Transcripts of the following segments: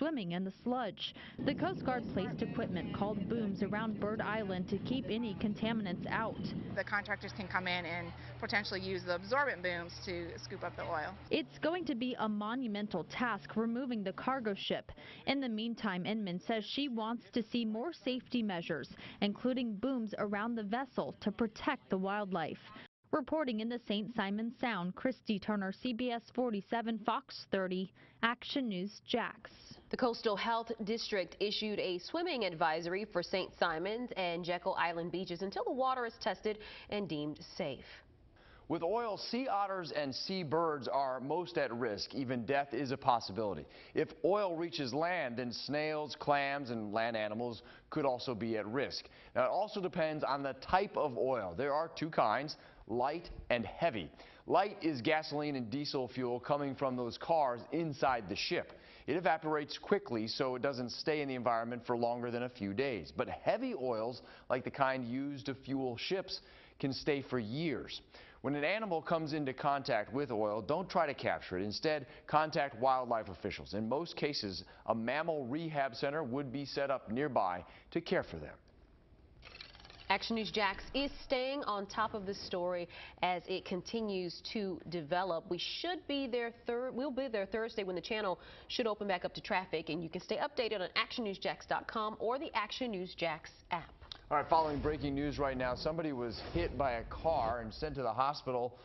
swimming in the sludge. The Coast Guard placed equipment called booms around Bird Island to keep any contaminants out. The contractors can come in and potentially use the absorbent booms to scoop up the oil. It's going to be a monumental task removing the cargo ship. In the meantime, Inman says she wants to see more safety measures, including booms around the vessel to protect the wildlife. Reporting in the St. Simon Sound, Christy Turner, CBS 47, Fox 30, Action News Jax. The Coastal Health District issued a swimming advisory for St. Simon's and Jekyll Island beaches until the water is tested and deemed safe. With oil, sea otters and sea birds are most at risk. Even death is a possibility. If oil reaches land, then snails, clams, and land animals could also be at risk. Now, it also depends on the type of oil. There are two kinds, light and heavy. Light is gasoline and diesel fuel coming from those cars inside the ship. It evaporates quickly, so it doesn't stay in the environment for longer than a few days. But heavy oils, like the kind used to fuel ships, can stay for years. When an animal comes into contact with oil, don't try to capture it. Instead, contact wildlife officials. In most cases, a mammal rehab center would be set up nearby to care for them. Action News Jax is staying on top of this story as it continues to develop. We'll be there Thursday when the channel should open back up to traffic, and you can stay updated on actionnewsjax.com or the Action News Jax app. All right, following breaking news right now, somebody was hit by a car and sent to the hospital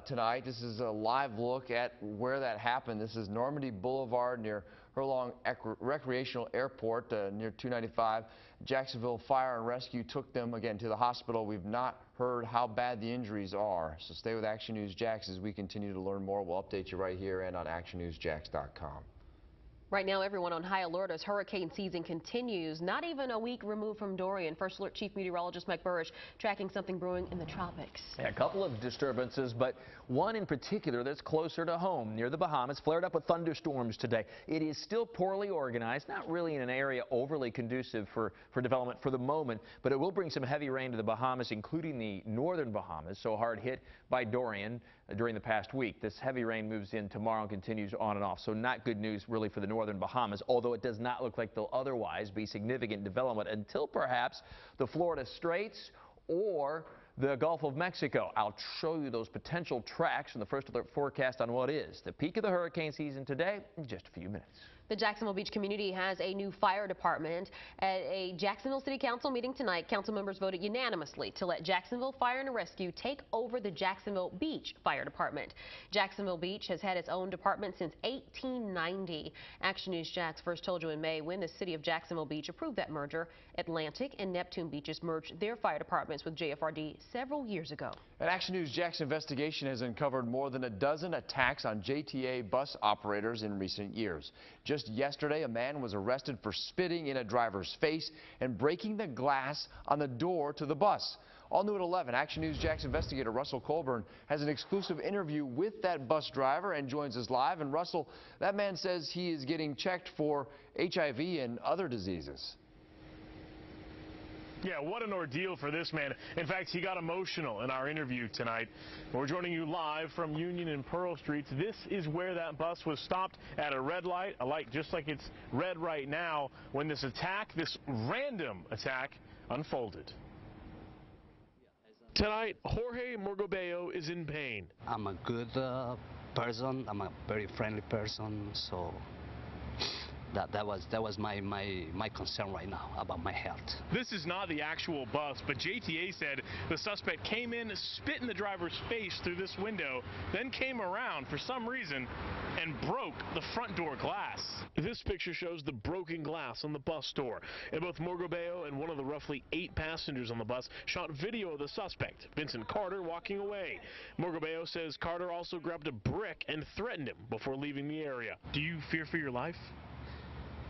tonight. This is a live look at where that happened. This is Normandy Boulevard near Hurlong Recreational Airport near 295. Jacksonville Fire and Rescue took them again to the hospital. We've not heard how bad the injuries are. So stay with Action News Jax as we continue to learn more. We'll update you right here and on actionnewsjax.com. Right now, everyone on high alert as hurricane season continues. Not even a week removed from Dorian. First Alert Chief Meteorologist Mike Burrish tracking something brewing in the tropics. Yeah, a couple of disturbances, but one in particular that's closer to home near the Bahamas, flared up with thunderstorms today. It is still poorly organized, not really in an area overly conducive for development for the moment, but it will bring some heavy rain to the Bahamas, including the northern Bahamas, so hard hit by Dorian during the past week. This heavy rain moves in tomorrow and continues on and off, so not good news really for the northern Bahamas, although it does not look like there'll otherwise be significant development until perhaps the Florida Straits or the Gulf of Mexico. I'll show you those potential tracks in the First Alert forecast on what is the peak of the hurricane season today in just a few minutes. The Jacksonville Beach community has a new fire department. At a Jacksonville City Council meeting tonight, council members voted unanimously to let Jacksonville Fire and Rescue take over the Jacksonville Beach Fire Department. Jacksonville Beach has had its own department since 1890. Action News Jax first told you in May when the city of Jacksonville Beach approved that merger. Atlantic and Neptune Beaches merged their fire departments with JFRD several years ago. An Action News Jax investigation has uncovered more than a dozen attacks on JTA bus operators in recent years. Just yesterday, a man was arrested for spitting in a driver's face and breaking the glass on the door to the bus. All new at 11, Action News Jax investigator Russell Colburn has an exclusive interview with that bus driver and joins us live. And Russell, that man says he is getting checked for HIV and other diseases. Yeah, what an ordeal for this man. In fact, he got emotional in our interview tonight. We're joining you live from Union and Pearl Streets. This is where that bus was stopped at a red light, a light just like it's red right now, when this random attack, unfolded. Tonight, Jorge Morgobeo is in pain. I'm a good person. I'm a very friendly person, so that was my concern right now about my health. This is not the actual bus, but JTA said the suspect came in, spit in the driver's face through this window, then came around for some reason and broke the front door glass. This picture shows the broken glass on the bus door, and both Morgobeo and one of the roughly 8 passengers on the bus shot video of the suspect, Vincent Carter, walking away. Morgobeo says Carter also grabbed a brick and threatened him before leaving the area. Do you fear for your life?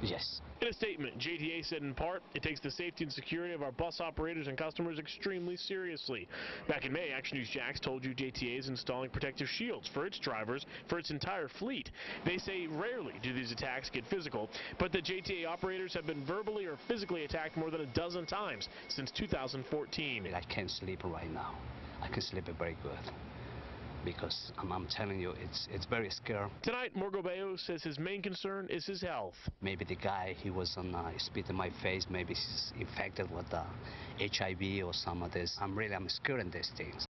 Yes. In a statement, JTA said in part, it takes the safety and security of our bus operators and customers extremely seriously. Back in May, Action News Jax told you JTA is installing protective shields for its drivers for its entire fleet. They say rarely do these attacks get physical, but the JTA operators have been verbally or physically attacked more than a dozen times since 2014. I can't sleep right now. I can sleep very good. because I'm telling you, it's very scary. Tonight, Morgobeo says his main concern is his health. Maybe the guy, he was on spit in my face, maybe he's infected with HIV or some of this. I'm scared of these things.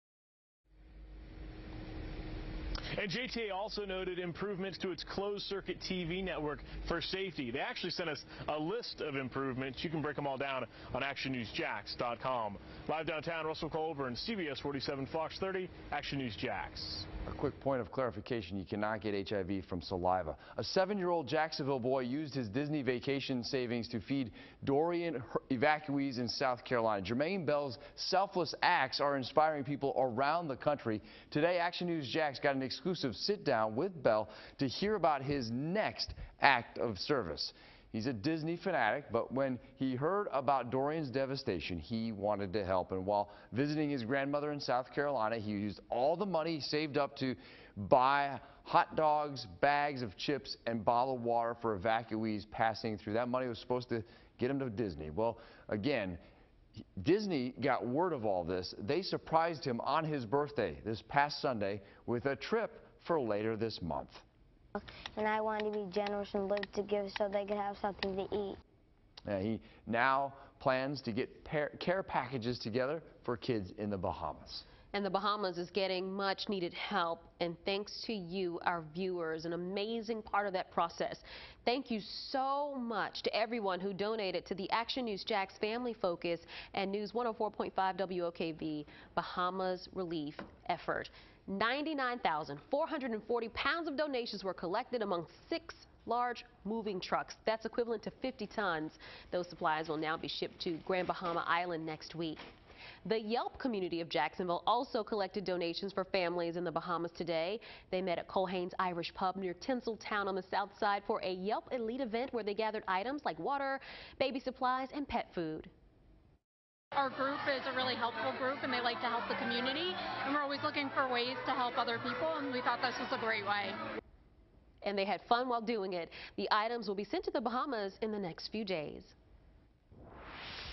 And JTA also noted improvements to its closed-circuit TV network for safety. They actually sent us a list of improvements. You can break them all down on ActionNewsJax.com. Live downtown, Russell Colburn, CBS47 Fox 30, Action News Jax. A quick point of clarification, you cannot get HIV from saliva. A 7-year-old Jacksonville boy used his Disney vacation savings to feed Dorian evacuees in South Carolina. Jermaine Bell's selfless acts are inspiring people around the country. Today, Action News Jax got an exclusive sit-down with Bell to hear about his next act of service. He's a Disney fanatic, but when he heard about Dorian's devastation, he wanted to help. And while visiting his grandmother in South Carolina, he used all the money he saved up to buy hot dogs, bags of chips, and bottled water for evacuees passing through. That money was supposed to get him to Disney. Well, again, Disney got word of all this. They surprised him on his birthday this past Sunday with a trip for later this month. And I wanted to be generous and live to give so they could have something to eat. He now plans to get care packages together for kids in the Bahamas. And the Bahamas is getting much needed help, and thanks to you, our viewers, an amazing part of that process. Thank you so much to everyone who donated to the Action News Jax Family Focus and News 104.5 WOKV Bahamas Relief Effort. 99,440 pounds of donations were collected among 6 large moving trucks. That's equivalent to 50 tons. Those supplies will now be shipped to Grand Bahama Island next week. The Yelp community of Jacksonville also collected donations for families in the Bahamas today. They met at Colhane's Irish Pub near Tinseltown on the south side for a Yelp Elite event where they gathered items like water, baby supplies, and pet food. Our group is a really helpful group, and they like to help the community, and we're always looking for ways to help other people, and we thought this was a great way. And they had fun while doing it. The items will be sent to the Bahamas in the next few days.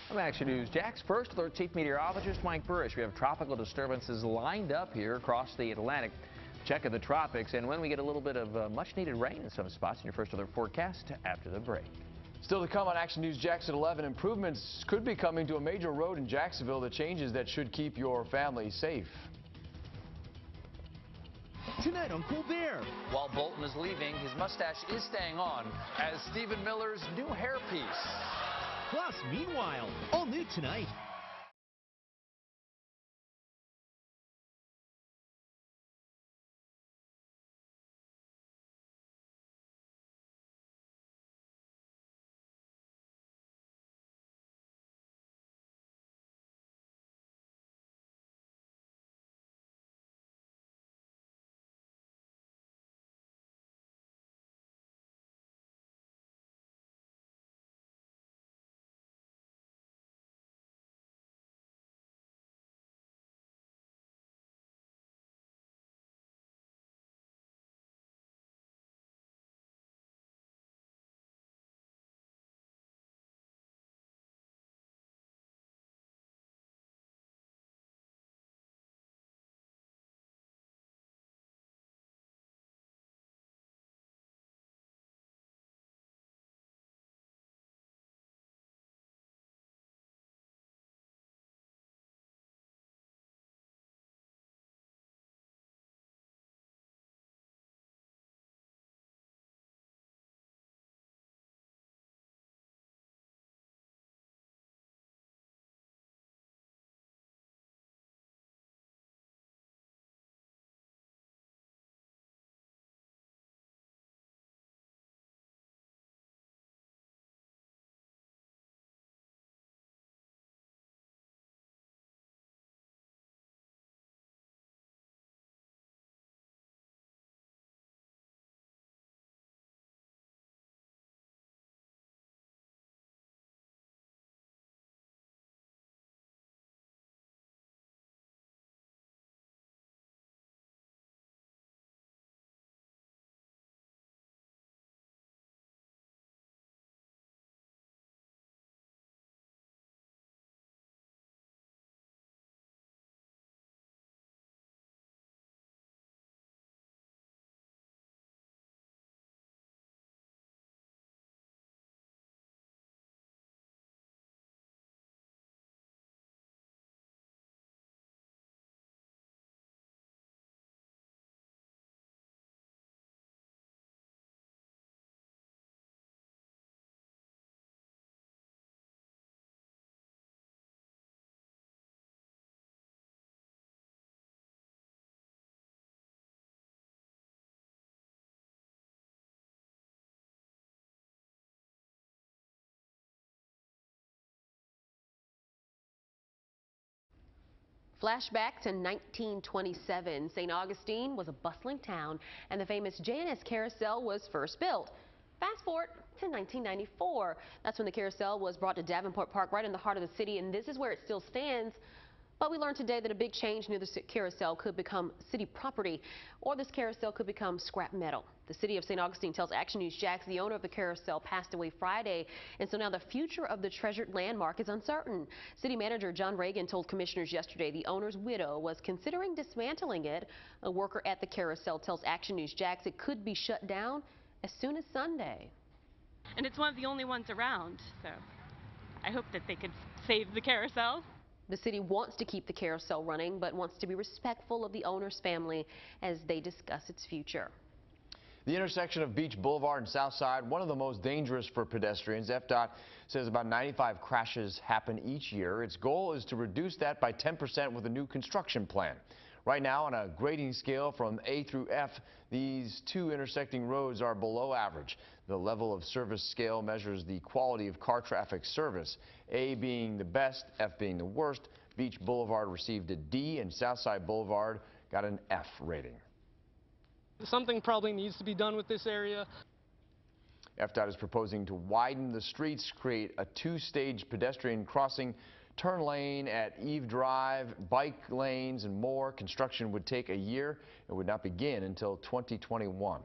From Action News Jax, first with our Chief Meteorologist Mike Burrish. We have tropical disturbances lined up here across the Atlantic. Check of the tropics, and when we get a little bit of much-needed rain in some spots in your first alert forecast after the break. Still to come on Action News Jax at 11, improvements could be coming to a major road in Jacksonville, the changes that should keep your family safe. Tonight on Colbert. While Bolton is leaving, his mustache is staying on as Stephen Miller's new hairpiece. Plus, meanwhile, all new tonight. Flashback to 1927. St. Augustine was a bustling town, and the famous J&S Carousel was first built. Fast forward to 1994. That's when the carousel was brought to Davenport Park, right in the heart of the city, and this is where it still stands. But we learned today that a big change near the carousel could become city property, or this carousel could become scrap metal. The city of St. Augustine tells Action News Jax the owner of the carousel passed away Friday, and so now the future of the treasured landmark is uncertain. City manager John Reagan told commissioners yesterday the owner's widow was considering dismantling it. A worker at the carousel tells Action News Jax it could be shut down as soon as Sunday. And it's one of the only ones around, so I hope that they could save the carousel. The city wants to keep the carousel running, but wants to be respectful of the owner's family as they discuss its future. The intersection of Beach Boulevard and South Side, one of the most dangerous for pedestrians. FDOT says about 95 crashes happen each year. Its goal is to reduce that by 10% with a new construction plan. Right now, on a grading scale from A through F, these two intersecting roads are below average. The level of service scale measures the quality of car traffic service, A being the best, F being the worst. Beach Boulevard received a D, and Southside Boulevard got an F rating. Something probably needs to be done with this area. FDOT is proposing to widen the streets, create a two-stage pedestrian crossing, turn lane at Eve Drive, bike lanes, and more. Construction would take a year and would not begin until 2021.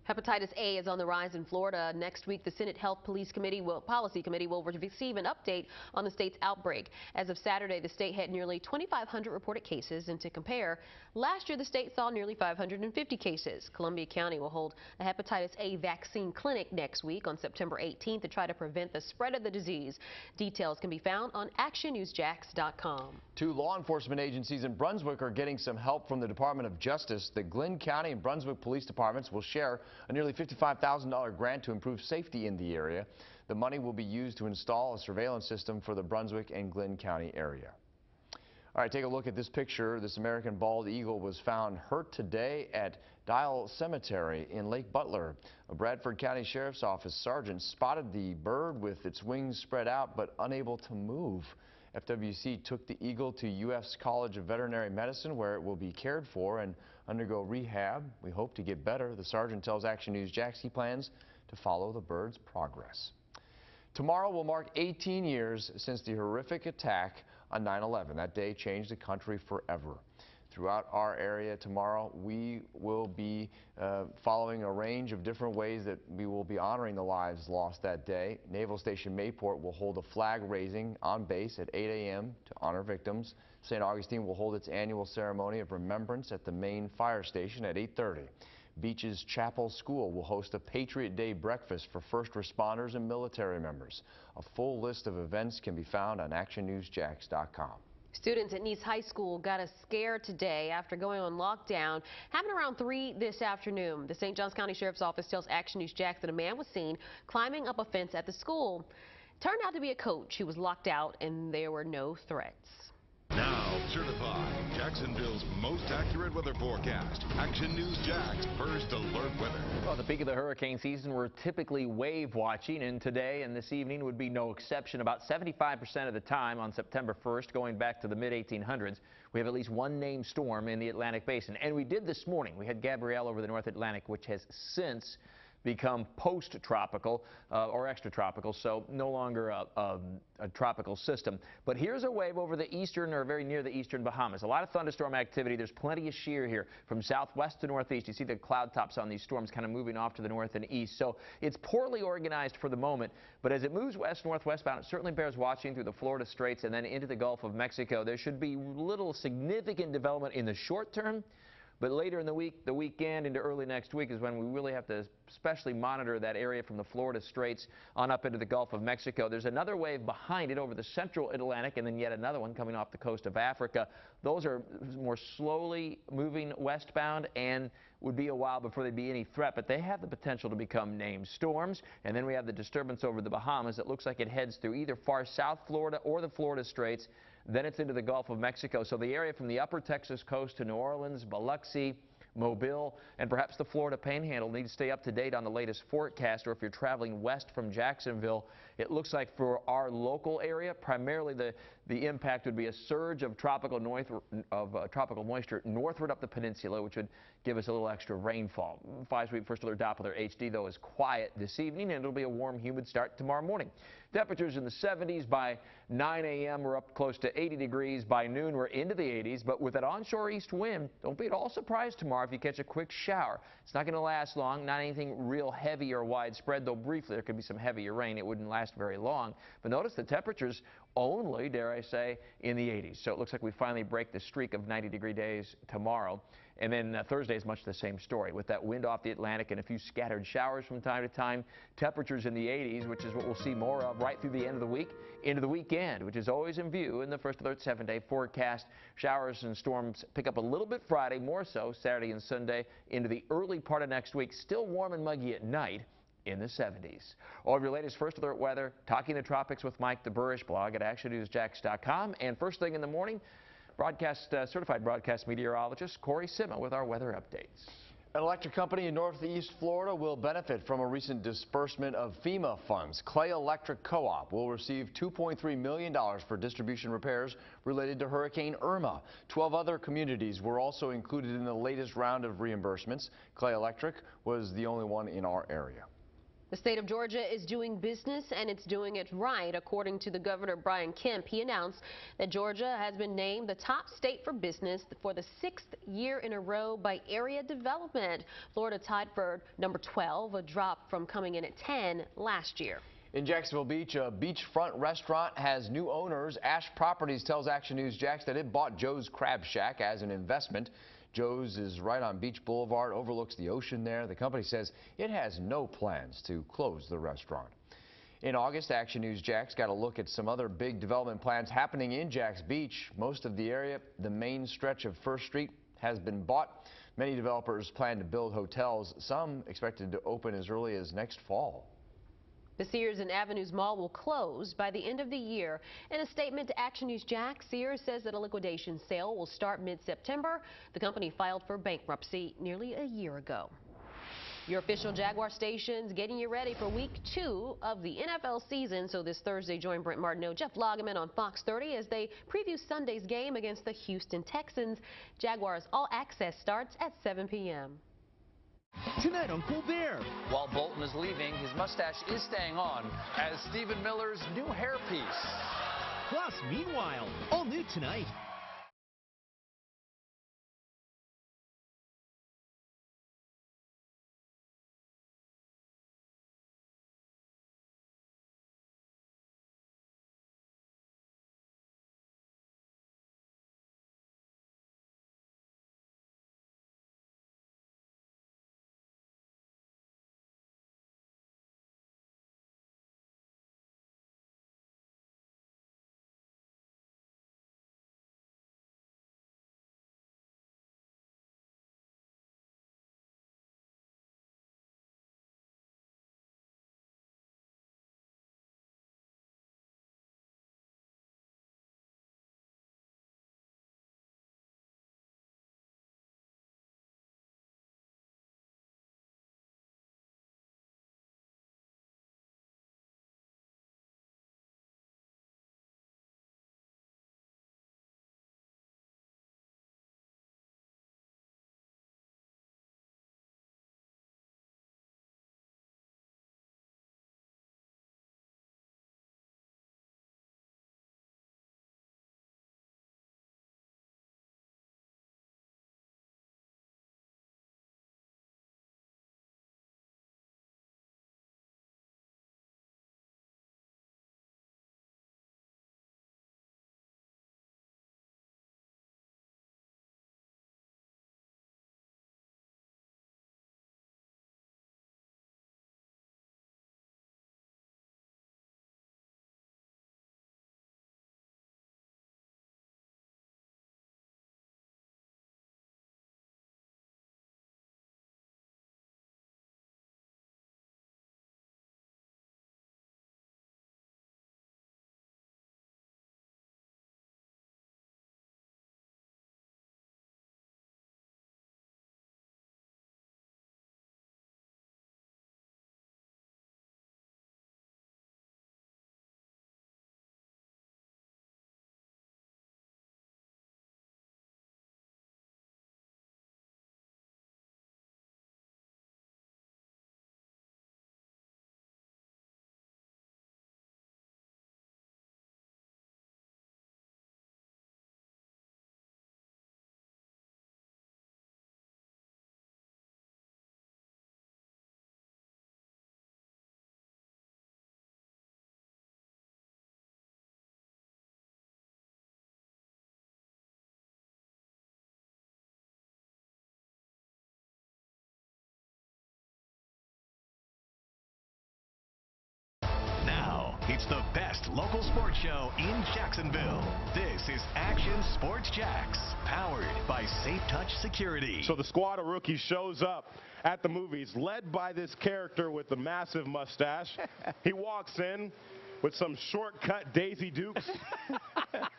Hepatitis A is on the rise in Florida. Next week, the Senate Policy Committee will receive an update on the state's outbreak. As of Saturday, the state had nearly 2,500 reported cases, and to compare, last year the state saw nearly 550 cases. Columbia County will hold a hepatitis A vaccine clinic next week on September 18th to try to prevent the spread of the disease. Details can be found on actionnewsjax.com. 2 law enforcement agencies in Brunswick are getting some help from the Department of Justice. The Glynn County and Brunswick police departments will share a nearly $55,000 grant to improve safety in the area. The money will be used to install a surveillance system for the Brunswick and Glynn County area. All right, take a look at this picture. This American bald eagle was found hurt today at Dial Cemetery in Lake Butler. A Bradford County Sheriff's Office sergeant spotted the bird with its wings spread out but unable to move. FWC took the eagle to U.S. College of Veterinary Medicine, where it will be cared for and undergo rehab. We hope to get better. The sergeant tells Action News Jax he plans to follow the bird's progress. Tomorrow will mark 18 years since the horrific attack on 9/11. That day changed the country forever. Throughout our area tomorrow, we will be following a range of different ways that we will be honoring the lives lost that day. Naval Station Mayport will hold a flag raising on base at 8 a.m. to honor victims. St. Augustine will hold its annual ceremony of remembrance at the main fire station at 8:30. Beach's Chapel School will host a Patriot Day breakfast for first responders and military members. A full list of events can be found on actionnewsjax.com. Students at Nice High School got a scare today after going on lockdown. Happened around 3 this afternoon. The St. Johns County Sheriff's Office tells Action News Jax that a man was seen climbing up a fence at the school. Turned out to be a coach who was locked out, and there were no threats. Now certified Jacksonville's most accurate weather forecast. Action News Jax First Alert Weather. Well, at the peak of the hurricane season, we're typically wave watching, and today and this evening would be no exception. About 75% of the time on September 1st, going back to the mid-1800s, we have at least one named storm in the Atlantic Basin. And we did this morning. We had Gabrielle over the North Atlantic, which has since become post-tropical or extratropical, so no longer a tropical system. But here's a wave over the eastern or very near the eastern Bahamas. A lot of thunderstorm activity. There's plenty of shear here from southwest to northeast. You see the cloud tops on these storms kind of moving off to the north and east. So it's poorly organized for the moment, but as it moves west-northwestbound, it certainly bears watching through the Florida Straits and then into the Gulf of Mexico. There should be little significant development in the short term. But later in the week, the weekend into early next week is when we really have to especially monitor that area from the Florida Straits on up into the Gulf of Mexico. There's another wave behind it over the central Atlantic, and then yet another one coming off the coast of Africa. Those are more slowly moving westbound and would be a while before they'd be any threat, but they have the potential to become named storms. And then we have the disturbance over the Bahamas. It looks like it heads through either far south Florida or the Florida Straits. Then it's into the Gulf of Mexico. So the area from the upper Texas coast to New Orleans, Biloxi, Mobile, and perhaps the Florida Panhandle. Need to stay up to date on the latest forecast, or if you're traveling west from Jacksonville, it looks like for our local area, primarily the impact would be a surge of tropical moisture northward up the peninsula, which would give us a little extra rainfall. 5-sweep first alert Doppler HD, though, is quiet this evening, and it'll be a warm, humid start tomorrow morning. Temperatures in the 70s by 9 a.m. We're up close to 80 degrees. By noon, we're into the 80s, but with that onshore east wind, don't be at all surprised tomorrow if you catch a quick shower. It's not going to last long, not anything real heavy or widespread, though briefly there could be some heavier rain. It wouldn't last very long. But notice the temperatures only, dare I say, in the 80s. So it looks like we finally break the streak of 90-degree days tomorrow. And then Thursday is much the same story. With that wind off the Atlantic and a few scattered showers from time to time, temperatures in the 80s, which is what we'll see more of right through the end of the week, into the weekend, which is always in view in the First Alert 7-day forecast. Showers and storms pick up a little bit Friday, more so Saturday and Sunday into the early part of next week. Still warm and muggy at night in the 70s. All of your latest First Alert weather, Talking the Tropics with Mike, the Burrish blog at actionnewsjax.com. And first thing in the morning, certified broadcast meteorologist Corey Sima with our weather updates. An electric company in northeast Florida will benefit from a recent disbursement of FEMA funds. Clay Electric Co-op will receive $2.3 million for distribution repairs related to Hurricane Irma. 12 other communities were also included in the latest round of reimbursements. Clay Electric was the only one in our area. The state of Georgia is doing business, and it's doing it right. According to the governor, Brian Kemp, he announced that Georgia has been named the top state for business for the 6th year in a row by area development. Florida tied for number 12, a drop from coming in at 10 last year. In Jacksonville Beach, a beachfront restaurant has new owners. Ash Properties tells Action News Jax that it bought Joe's Crab Shack as an investment. Joe's is right on Beach Boulevard, overlooks the ocean there. The company says it has no plans to close the restaurant. In August, Action News Jax got a look at some other big development plans happening in Jax Beach. Most of the area, the main stretch of First Street, has been bought. Many developers plan to build hotels, some expected to open as early as next fall. The Sears and Avenues Mall will close by the end of the year. In a statement to Action News Jax, Sears says that a liquidation sale will start mid-September. The company filed for bankruptcy nearly a year ago. Your official Jaguar stations getting you ready for week 2 of the NFL season. So this Thursday, join Brent Martineau, Jeff Lageman on Fox 30 as they preview Sunday's game against the Houston Texans. Jaguars All Access starts at 7 p.m. Tonight on Colbert. While Bolton is leaving, his mustache is staying on as Stephen Miller's new hairpiece. Plus, meanwhile, all new tonight. It's the best local sports show in Jacksonville. This is Action Sports Jacks, powered by Safe Touch Security. So the squad of rookies shows up at the movies, led by this character with the massive mustache. He walks in with some shortcut Daisy Dukes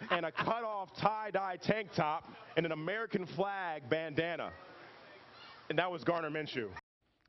and a cut-off tie-dye tank top and an American flag bandana. And that was Garner Minshew.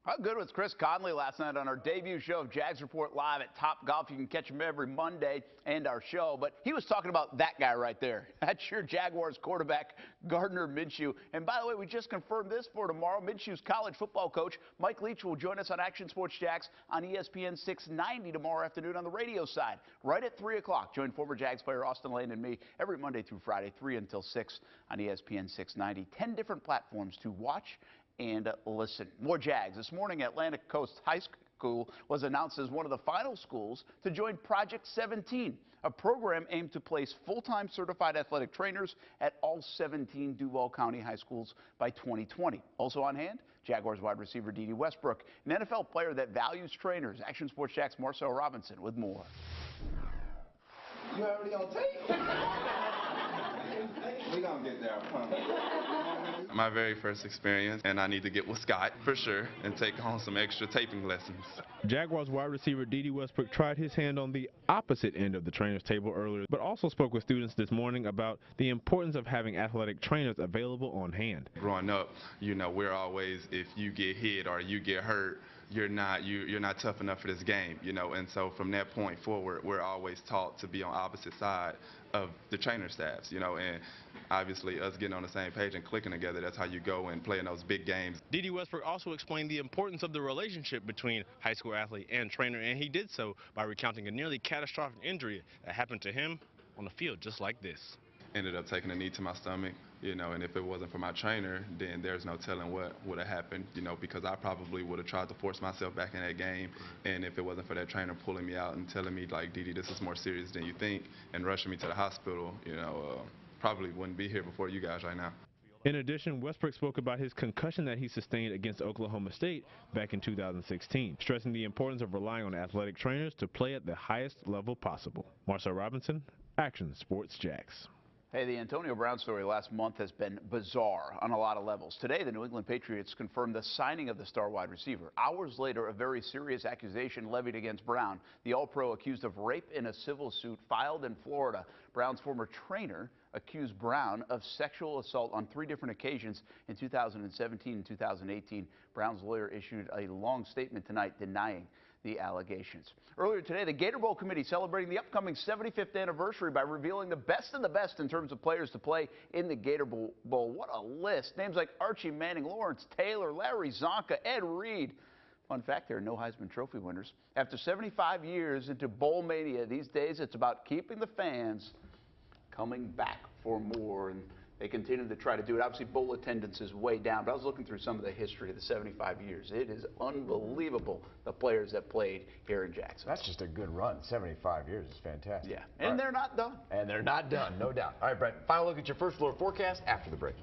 How good was Chris Conley last night on our debut show of Jags Report Live at Top Golf? You can catch him every Monday and our show. But he was talking about that guy right there. That's your Jaguars quarterback, Gardner Minshew. And by the way, we just confirmed this for tomorrow. Minshew's college football coach, Mike Leach, will join us on Action Sports Jacks on ESPN 690 tomorrow afternoon on the radio side, right at 3 o'clock. Join former Jags player Austin Lane and me every Monday through Friday, 3 until 6 on ESPN 690. 10 different platforms to watch and listen. More Jags. This morning, Atlantic Coast High School was announced as one of the final schools to join Project 17, a program aimed to place full-time certified athletic trainers at all 17 Duval County high schools by 2020. Also on hand, Jaguars wide receiver Dede Westbrook, an NFL player that values trainers. Action Sports Jack's Marcel Robinson with more. You already on tape? We gonna get there, huh? My very first experience, and I need to get with Scott for sure and take home some extra taping lessons. Jaguars wide receiver Dede Westbrook tried his hand on the opposite end of the trainer's table earlier, but also spoke with students this morning about the importance of having athletic trainers available on hand. Growing up, you know, we're always, if you get hit or you get hurt, you're not tough enough for this game, you know, and so from that point forward, we're always taught to be on opposite side of the trainer staffs, you know, and obviously us getting on the same page and clicking together, that's how you go and play in those big games. Dede Westbrook also explained the importance of the relationship between high school athlete and trainer, and he did so by recounting a nearly catastrophic injury that happened to him on the field just like this. Ended up taking a knee to my stomach, you know, and if it wasn't for my trainer, then there's no telling what would have happened, you know, because I probably would have tried to force myself back in that game. And if it wasn't for that trainer pulling me out and telling me, like, Dede, this is more serious than you think, and rushing me to the hospital, you know, probably wouldn't be here before you guys right now. In addition, Westbrook spoke about his concussion that he sustained against Oklahoma State back in 2016, stressing the importance of relying on athletic trainers to play at the highest level possible. Marcel Robinson, Action Sports Jacks. Hey, the Antonio Brown story last month has been bizarre on a lot of levels. Today, the New England Patriots confirmed the signing of the star wide receiver. Hours later, a very serious accusation levied against Brown. The All-Pro accused of rape in a civil suit filed in Florida. Brown's former trainer accused Brown of sexual assault on 3 different occasions in 2017 and 2018. Brown's lawyer issued a long statement tonight denying the allegations. Earlier today, the Gator Bowl committee celebrating the upcoming 75th anniversary by revealing the best of the best in terms of players to play in the Gator Bowl. What a list. Names like Archie Manning, Lawrence Taylor, Larry Zonka, Ed Reed. Fun fact, there are no Heisman Trophy winners. After 75 years into bowl mania, these days it's about keeping the fans coming back for more. And they continue to try to do it. Obviously, bowl attendance is way down, but I was looking through some of the history of the 75 years. It is unbelievable, the players that played here in Jacksonville. That's just a good run. 75 years is fantastic. Yeah, and they're not done. And they're not done, no doubt. All right, Brett, final look at your first floor forecast after the break.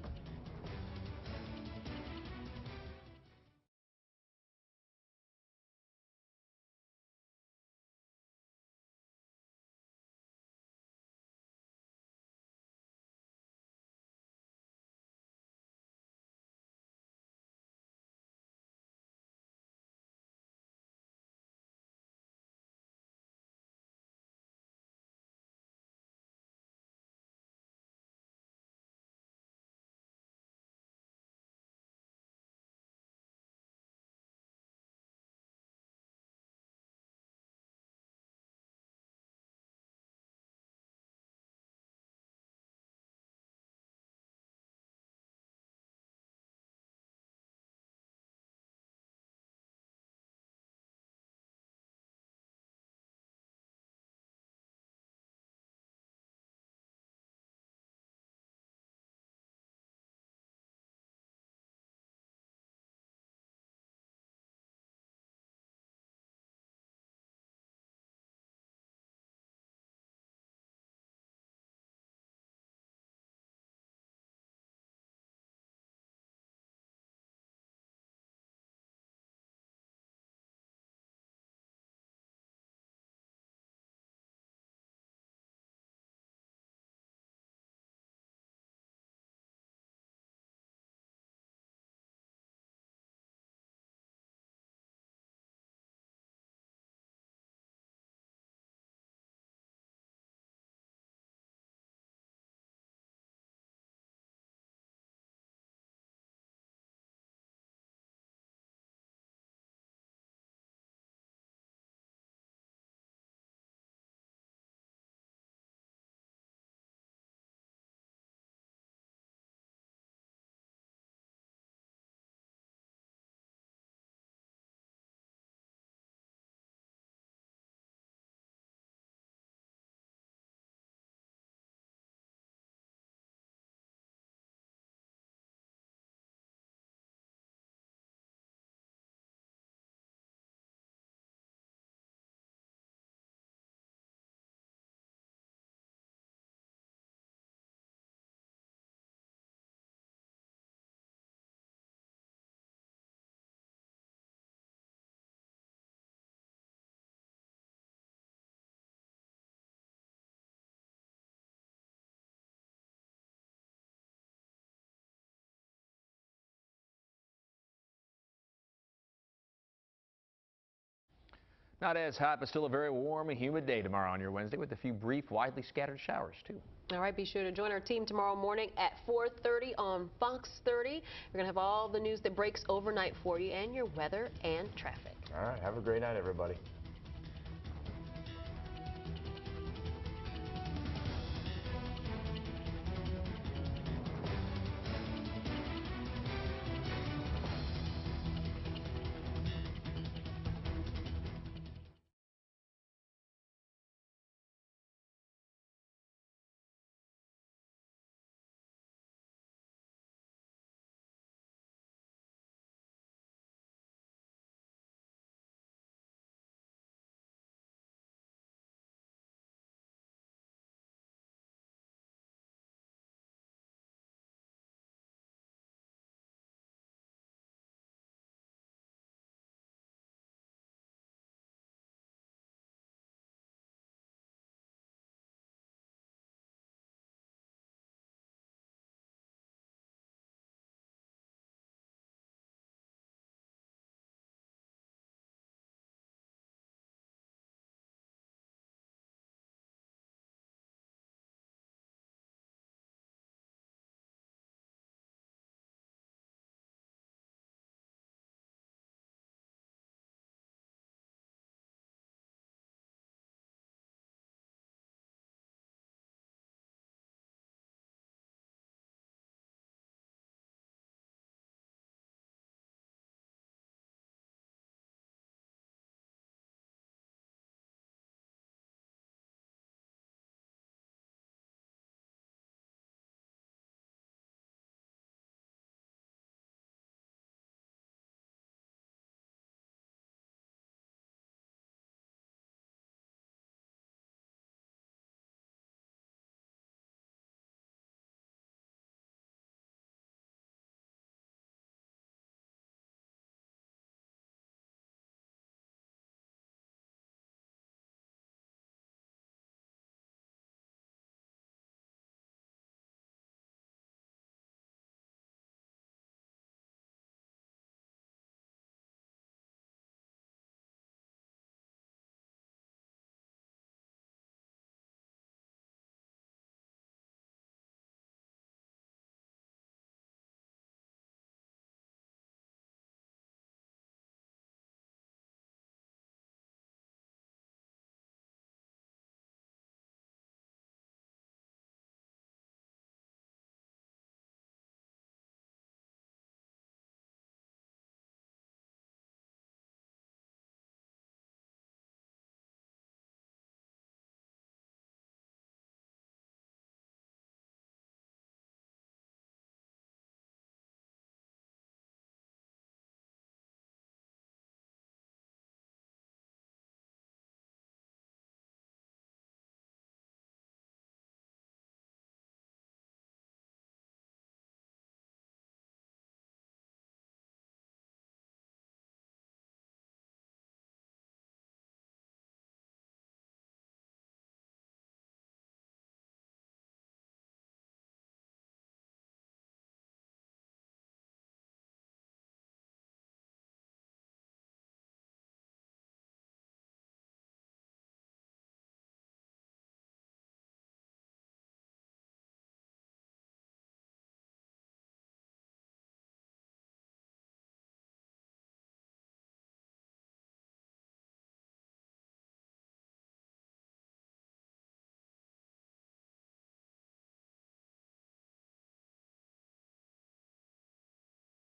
Not as hot, but still a very warm and humid day tomorrow on your Wednesday with a few brief, widely scattered showers, too. All right, be sure to join our team tomorrow morning at 4:30 on Fox 30. We're going to have all the news that breaks overnight for you and your weather and traffic. All right, have a great night, everybody.